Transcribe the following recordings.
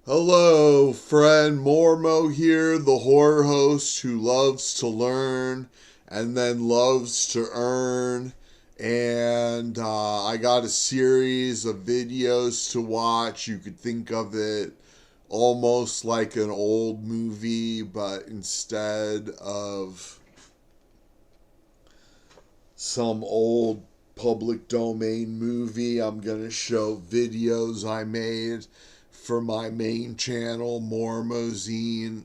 Hello, friend. Mormo here, the horror host who loves to learn and then loves to earn. And I got a series of videos to watch. You could think of it almost like an old movie, but instead of some old public domain movie, I'm going to show videos I made for my main channel, Mormozine.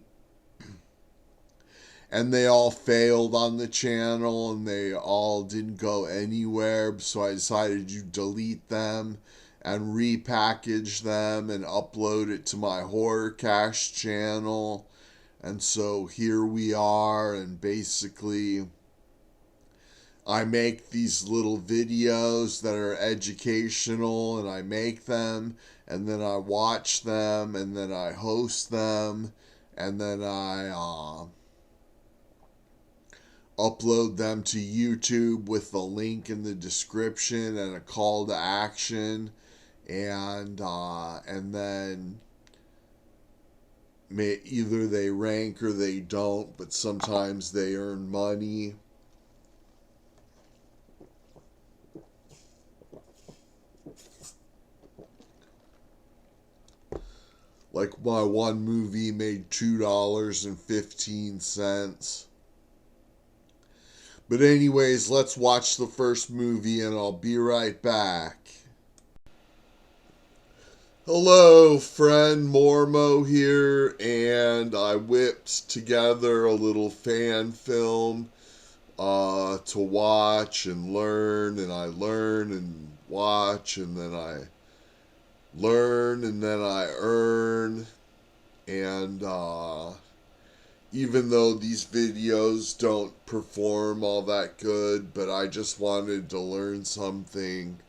And they all failed on the channel and they all didn't go anywhere. So I decided to delete them and repackage them and upload it to my Horror Cache channel. And so here we are, and basically I make these little videos that are educational, and I make them, and then I watch them, and then I host them, and then I upload them to YouTube with the link in the description and a call to action, and then either they rank or they don't, but sometimes they earn money. Like my one movie made $2.15. But anyways, let's watch the first movie and I'll be right back. Hello, friend. Mormo here, and I whipped together a little fan film to watch and learn, and I learn and watch, and then I learn, and then I earn, and even though these videos don't perform all that good, but I just wanted to learn something.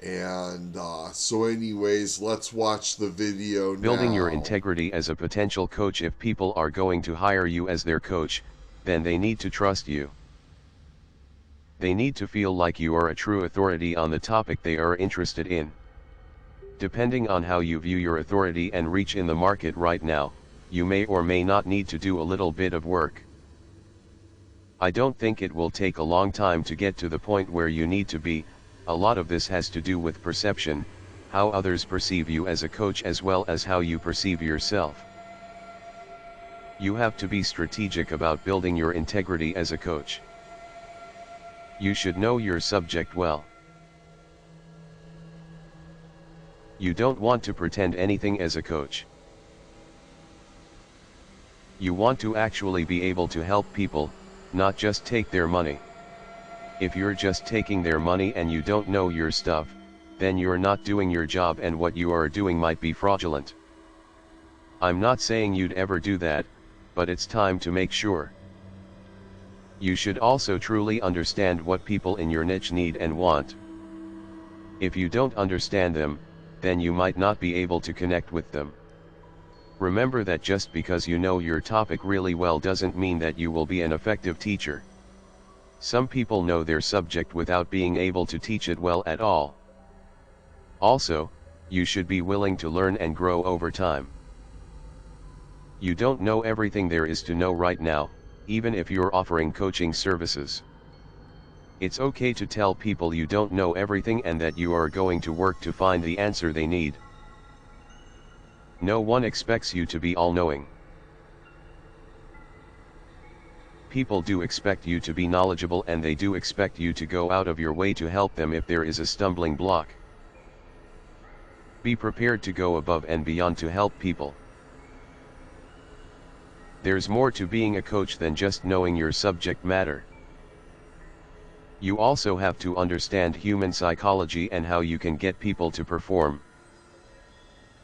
And so, anyways, let's watch the video Building your now. integrity as a potential coach. If people are going to hire you as their coach, then they need to trust you. They need to feel like you are a true authority on the topic they are interested in. Depending on how you view your authority and reach in the market right now, you may or may not need to do a little bit of work. I don't think it will take a long time to get to the point where you need to be. A lot of this has to do with perception, how others perceive you as a coach as well as how you perceive yourself. You have to be strategic about building your integrity as a coach. You should know your subject well. You don't want to pretend anything as a coach. You want to actually be able to help people, not just take their money. If you're just taking their money and you don't know your stuff, then you're not doing your job and what you are doing might be fraudulent. I'm not saying you'd ever do that, but it's time to make sure. You should also truly understand what people in your niche need and want. If you don't understand them, then you might not be able to connect with them. Remember that just because you know your topic really well doesn't mean that you will be an effective teacher. Some people know their subject without being able to teach it well at all. Also, you should be willing to learn and grow over time. You don't know everything there is to know right now, even if you're offering coaching services. It's okay to tell people you don't know everything and that you are going to work to find the answer they need. No one expects you to be all-knowing. People do expect you to be knowledgeable and they do expect you to go out of your way to help them if there is a stumbling block. Be prepared to go above and beyond to help people. There's more to being a coach than just knowing your subject matter. You also have to understand human psychology and how you can get people to perform.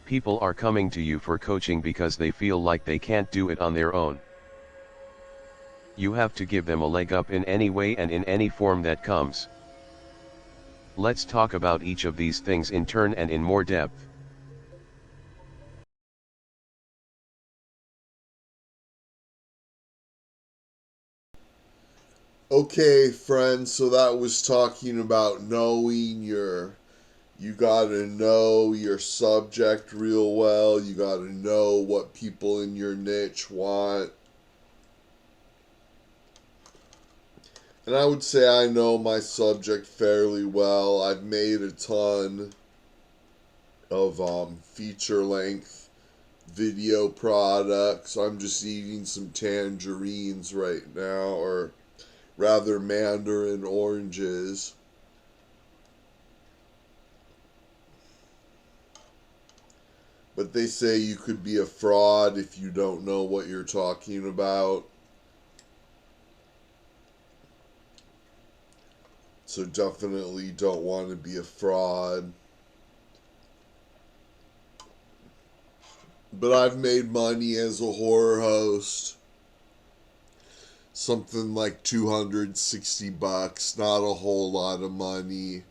People are coming to you for coaching because they feel like they can't do it on their own. You have to give them a leg up in any way and in any form that comes. Let's talk about each of these things in turn and in more depth. Okay, friends, so that was talking about knowing your You gotta know your subject real well. You gotta know what people in your niche want. And I would say I know my subject fairly well. I've made a ton of feature length video products. I'm just eating some tangerines right now, or rather mandarin oranges. But they say you could be a fraud if you don't know what you're talking about. So definitely don't want to be a fraud. But I've made money as a horror host. Something like $260, not a whole lot of money.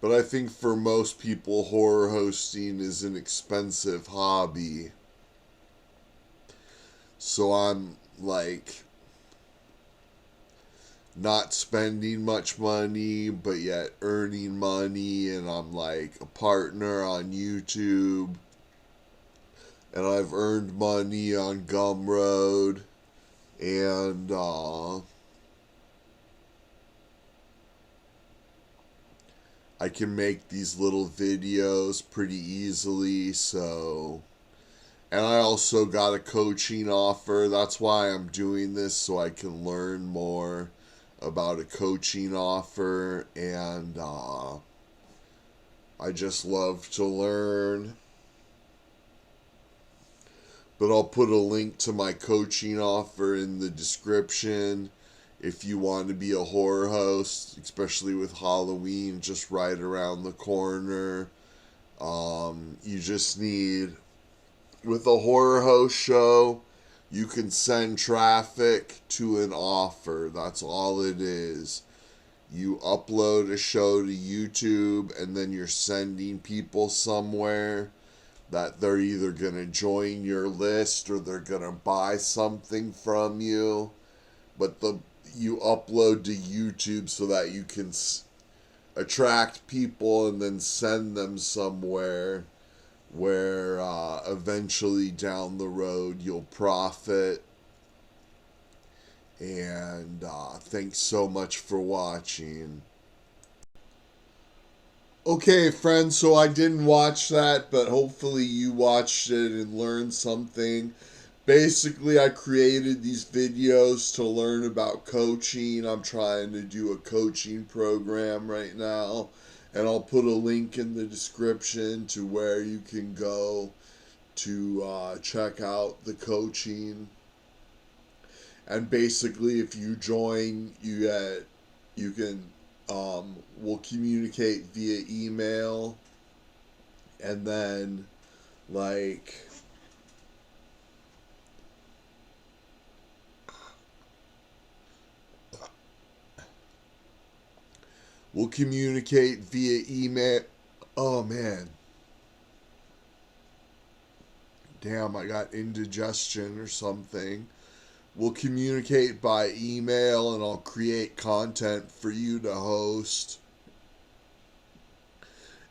But I think for most people, horror hosting is an expensive hobby. So I'm like not spending much money, but yet earning money, and I'm like a partner on YouTube. And I've earned money on Gumroad, and I can make these little videos pretty easily. So, and I also got a coaching offer. That's why I'm doing this, so I can learn more about a coaching offer, and I just love to learn. But I'll put a link to my coaching offer in the description if you want to be a horror host, especially with Halloween just right around the corner. You just need, with a horror host show, you can send traffic to an offer. That's all it is. You upload a show to YouTube, and then you're sending people somewhere that they're either going to join your list or they're going to buy something from you. But you upload to YouTube so that you can attract people and then send them somewhere where eventually down the road you'll profit. And thanks so much for watching. Okay, friends, so I didn't watch that, but hopefully you watched it and learned something. Basically, I created these videos to learn about coaching. I'm trying to do a coaching program right now, and I'll put a link in the description to where you can go to check out the coaching. And basically, if you join, you can we'll communicate via email, and then like we'll communicate via email. Oh man, damn, I got indigestion or something. We'll communicate by email, and I'll create content for you to host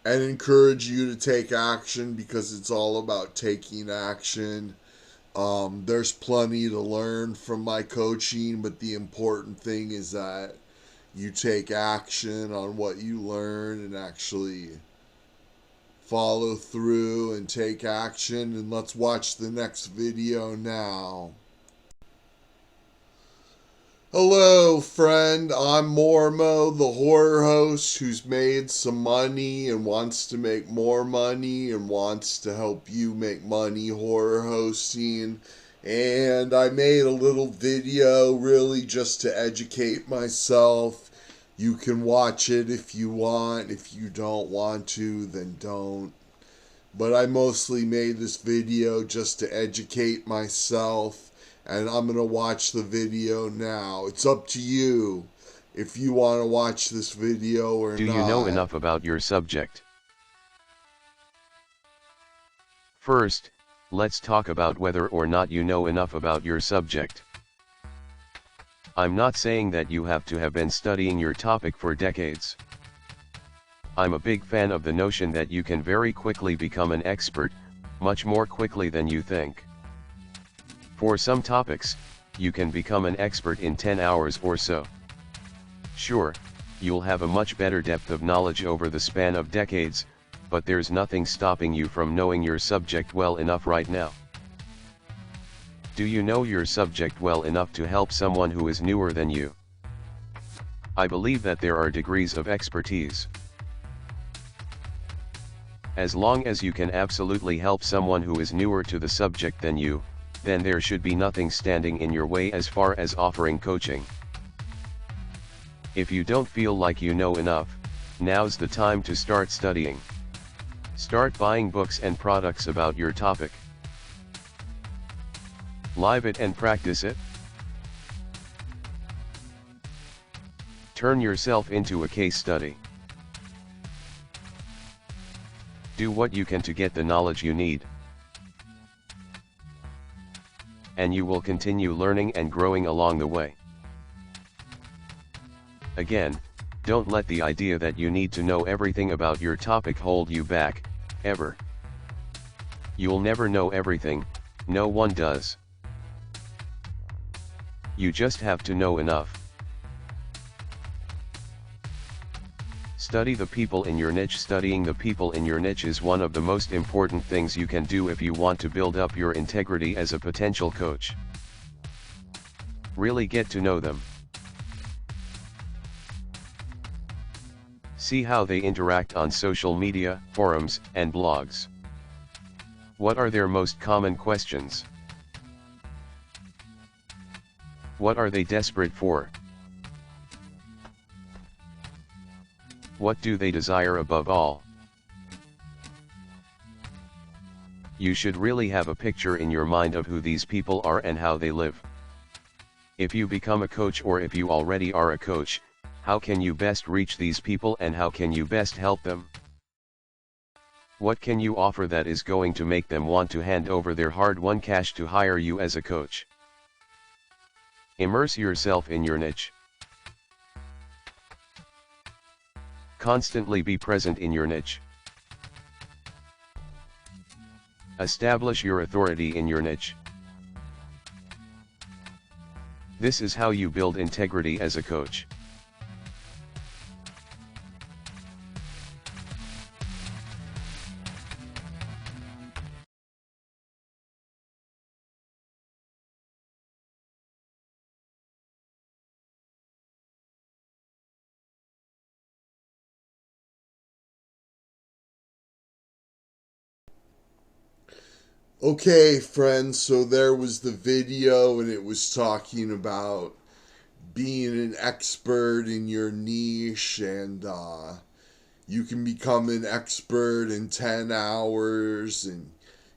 and encourage you to take action, because it's all about taking action. There's plenty to learn from my coaching, but the important thing is that you take action on what you learn and actually follow through and take action. And let's watch the next video now. Hello, friend. I'm Mormo, the horror host who's made some money and wants to make more money and wants to help you make money horror hosting. And I made a little video really just to educate myself. You can watch it if you want. If you don't want to, then don't. But I mostly made this video just to educate myself. And I'm going to watch the video now. It's up to you if you want to watch this video or not. Do you know enough about your subject? First, let's talk about whether or not you know enough about your subject. I'm not saying that you have to have been studying your topic for decades. I'm a big fan of the notion that you can very quickly become an expert, much more quickly than you think. For some topics, you can become an expert in 10 hours or so. Sure, you'll have a much better depth of knowledge over the span of decades, but there's nothing stopping you from knowing your subject well enough right now. Do you know your subject well enough to help someone who is newer than you? I believe that there are degrees of expertise. As long as you can absolutely help someone who is newer to the subject than you, then there should be nothing standing in your way as far as offering coaching. If you don't feel like you know enough, now's the time to start studying. Start buying books and products about your topic. Live it and practice it. Turn yourself into a case study. Do what you can to get the knowledge you need. And you will continue learning and growing along the way. Again, don't let the idea that you need to know everything about your topic hold you back, ever. You'll never know everything, no one does. You just have to know enough. Study the people in your niche. Studying the people in your niche is one of the most important things you can do if you want to build up your integrity as a potential coach. Really get to know them. See how they interact on social media, forums, and blogs. What are their most common questions? What are they desperate for? What do they desire above all? You should really have a picture in your mind of who these people are and how they live. If you become a coach, or if you already are a coach, how can you best reach these people and how can you best help them? What can you offer that is going to make them want to hand over their hard-won cash to hire you as a coach? Immerse yourself in your niche. Constantly be present in your niche. Establish your authority in your niche. This is how you build integrity as a coach. Okay, friends, so there was the video, and it was talking about being an expert in your niche, and you can become an expert in 10 hours, and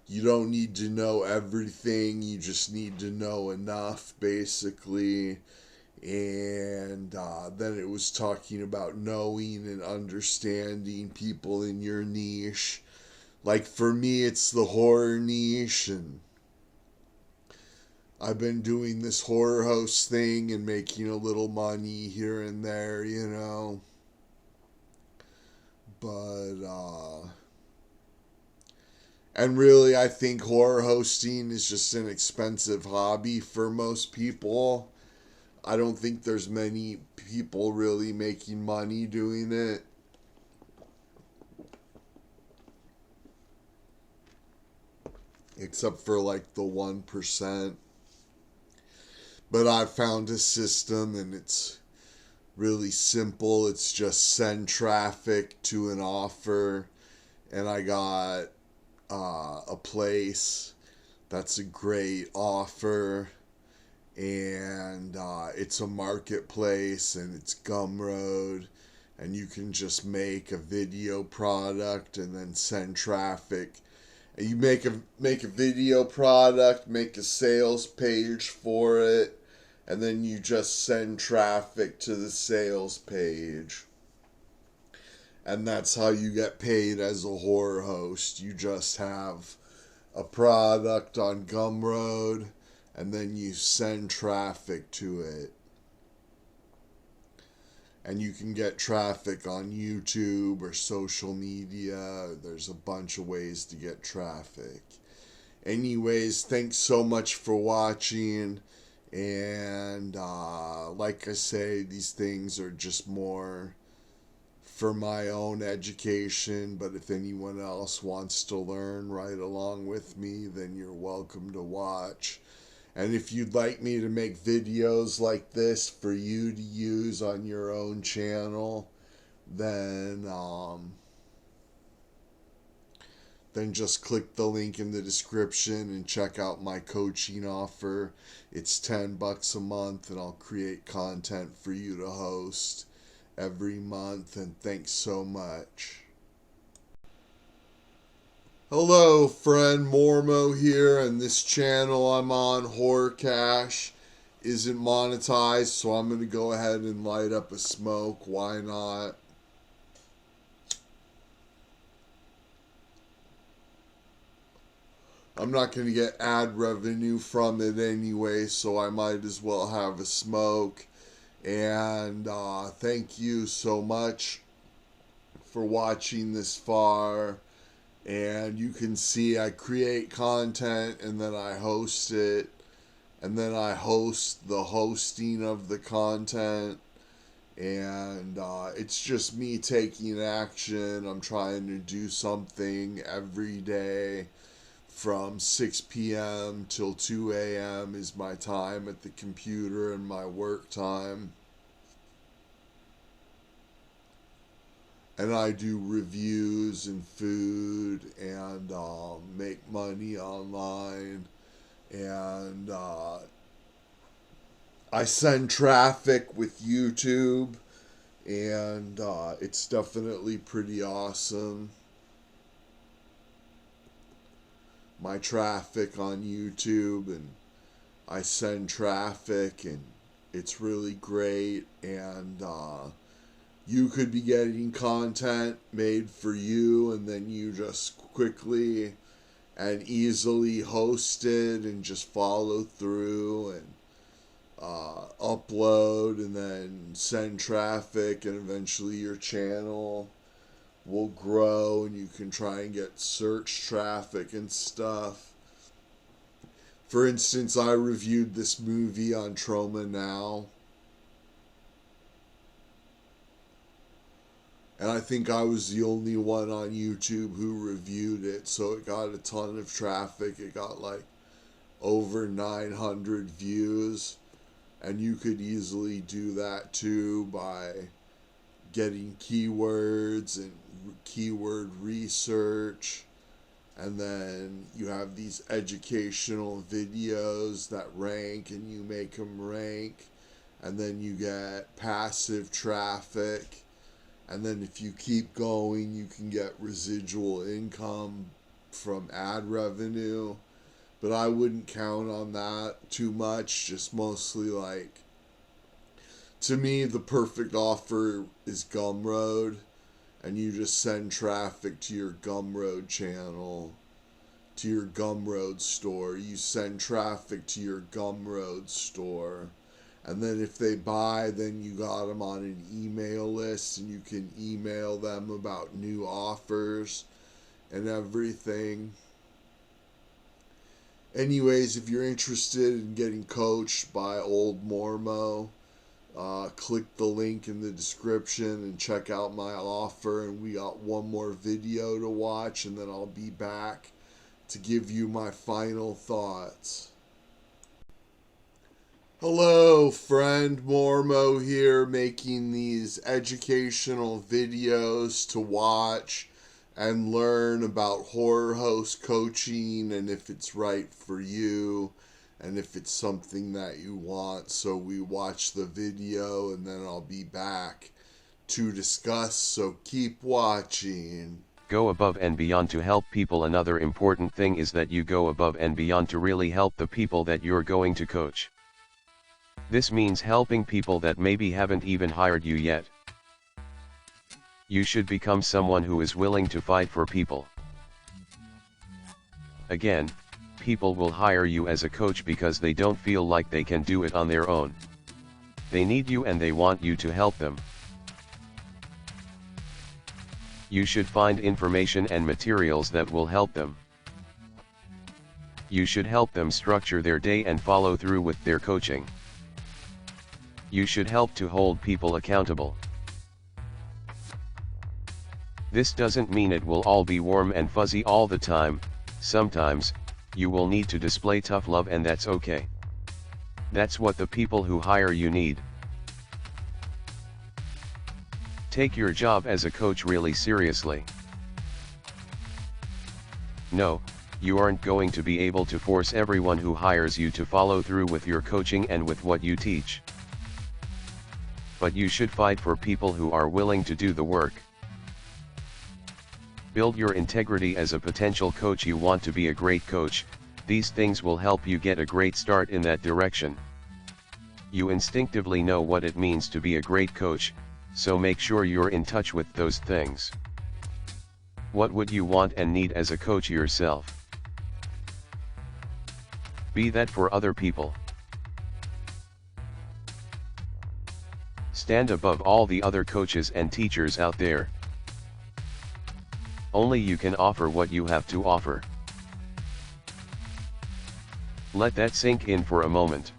you don't need to know everything, you just need to know enough, basically. And then it was talking about knowing and understanding people in your niche. Like for me, it's the horror niche, and I've been doing this horror host thing and making a little money here and there, you know. But, and really, I think horror hosting is just an expensive hobby for most people. I don't think there's many people really making money doing it. Except for like the 1%. But I found a system, and it's really simple. It's just send traffic to an offer, and I got a place that's a great offer, and it's a marketplace, and it's Gumroad, and you can just make a video product and then send traffic. And you make a video product, make a sales page for it, and then you just send traffic to the sales page. And that's how you get paid as a horror host. You just have a product on Gumroad, and then you send traffic to it. and you can get traffic on YouTube or social media. There's a bunch of ways to get traffic. Anyways, thanks so much for watching. And like I say, these things are just more for my own education, but if anyone else wants to learn right along with me, then you're welcome to watch. And if you'd like me to make videos like this for you to use on your own channel, then just click the link in the description and check out my coaching offer. It's $10 a month, and I'll create content for you to host every month. And thanks so much. Hello, friend, Mormo here, and this channel I'm on, Horror Cash, isn't monetized, so I'm going to go ahead and light up a smoke. Why not? I'm not going to get ad revenue from it anyway, so I might as well have a smoke. And thank you so much for watching this far. And you can see I create content, and then I host it, and then I host the hosting of the content. And it's just me taking action. I'm trying to do something every day. From 6 p.m. till 2 a.m. is my time at the computer and my work time. And I do reviews and food and make money online. And I send traffic with YouTube. And it's definitely pretty awesome. My traffic on YouTube, and I send traffic, and it's really great. And you could be getting content made for you, and then you just quickly and easily host it and just follow through and upload and then send traffic, and eventually your channel will grow and you can try and get search traffic and stuff. For instance, I reviewed this movie on Trauma Now, and I think I was the only one on YouTube who reviewed it, so it got a ton of traffic. It got like over 900 views, and you could easily do that too by getting keywords and keyword research. And then you have these educational videos that rank, and you make them rank, and then you get passive traffic. And then if you keep going, you can get residual income from ad revenue. But I wouldn't count on that too much, just mostly like, to me, the perfect offer is Gumroad, and you just send traffic to your Gumroad channel, to your Gumroad store. You send traffic to your Gumroad store, and then if they buy, then you got them on an email list, and you can email them about new offers and everything. Anyways, if you're interested in getting coached by Old Mormo, click the link in the description and check out my offer. And we got one more video to watch, and then I'll be back to give you my final thoughts. Hello, friend, Mormo here, making these educational videos to watch and learn about horror host coaching, and if it's right for you, and if it's something that you want. So we watch the video, and then I'll be back to discuss, so keep watching. Go above and beyond to help people. Another important thing is that you go above and beyond to really help the people that you're going to coach. This means helping people that maybe haven't even hired you yet. You should become someone who is willing to fight for people. Again, people will hire you as a coach because they don't feel like they can do it on their own. They need you and they want you to help them. You should find information and materials that will help them. You should help them structure their day and follow through with their coaching. You should help to hold people accountable. This doesn't mean it will all be warm and fuzzy all the time. Sometimes, you will need to display tough love, and that's okay. That's what the people who hire you need. Take your job as a coach really seriously. No, you aren't going to be able to force everyone who hires you to follow through with your coaching and with what you teach. But you should fight for people who are willing to do the work. Build your integrity as a potential coach. You want to be a great coach. These things will help you get a great start in that direction. You instinctively know what it means to be a great coach, so make sure you're in touch with those things. What would you want and need as a coach yourself? Be that for other people. Stand above all the other coaches and teachers out there. Only you can offer what you have to offer. Let that sink in for a moment.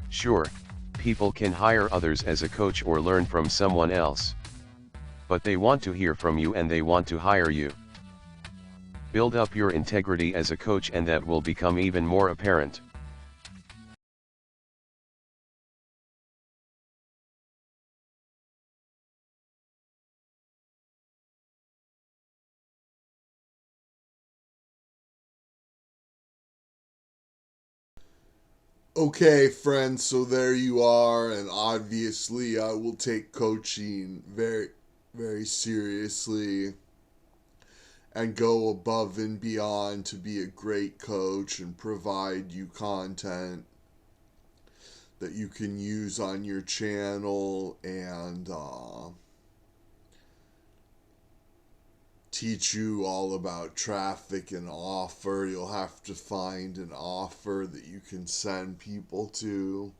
Sure, people can hire others as a coach or learn from someone else. But they want to hear from you and they want to hire you. Build up your integrity as a coach, and that will become even more apparent. Okay, friends, so there you are, and obviously I will take coaching very, very seriously and go above and beyond to be a great coach and provide you content that you can use on your channel and teach you all about traffic and offer. You'll have to find an offer that you can send people to,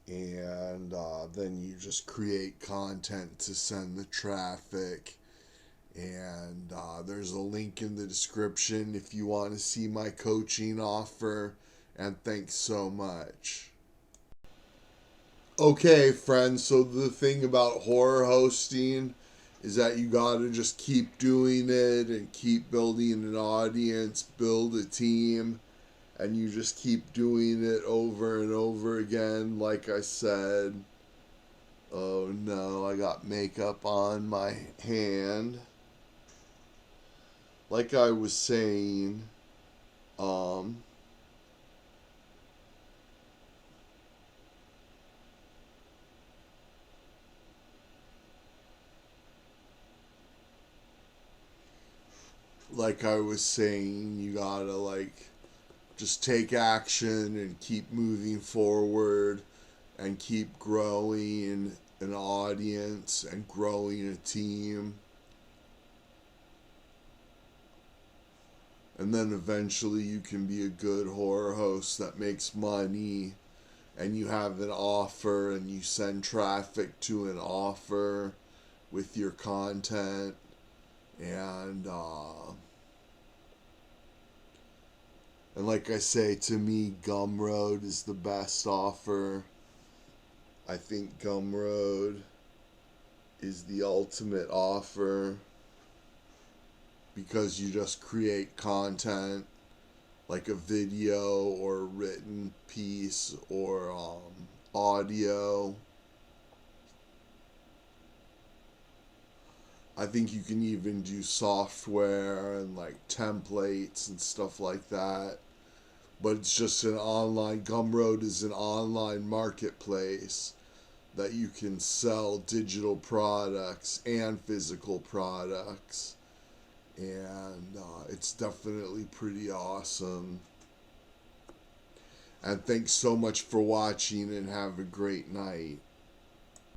and then you just create content to send the traffic. And there's a link in the description if you want to see my coaching offer. And thanks so much. Okay, friends, so the thing about horror hosting is that you gotta just keep doing it and keep building an audience, build a team, and you just keep doing it over and over again. Like I said, oh no, I got makeup on my hand. Like I was saying, you gotta just take action and keep moving forward and keep growing an audience and growing a team. And then eventually you can be a good horror host that makes money, and you have an offer and you send traffic to an offer with your content. And like I say, to me, Gumroad is the best offer. I think Gumroad is the ultimate offer because you just create content like a video or a written piece or audio. I think you can even do software and templates and stuff like that. But it's just Gumroad is an online marketplace that you can sell digital products and physical products. And it's definitely pretty awesome. And thanks so much for watching, and have a great night.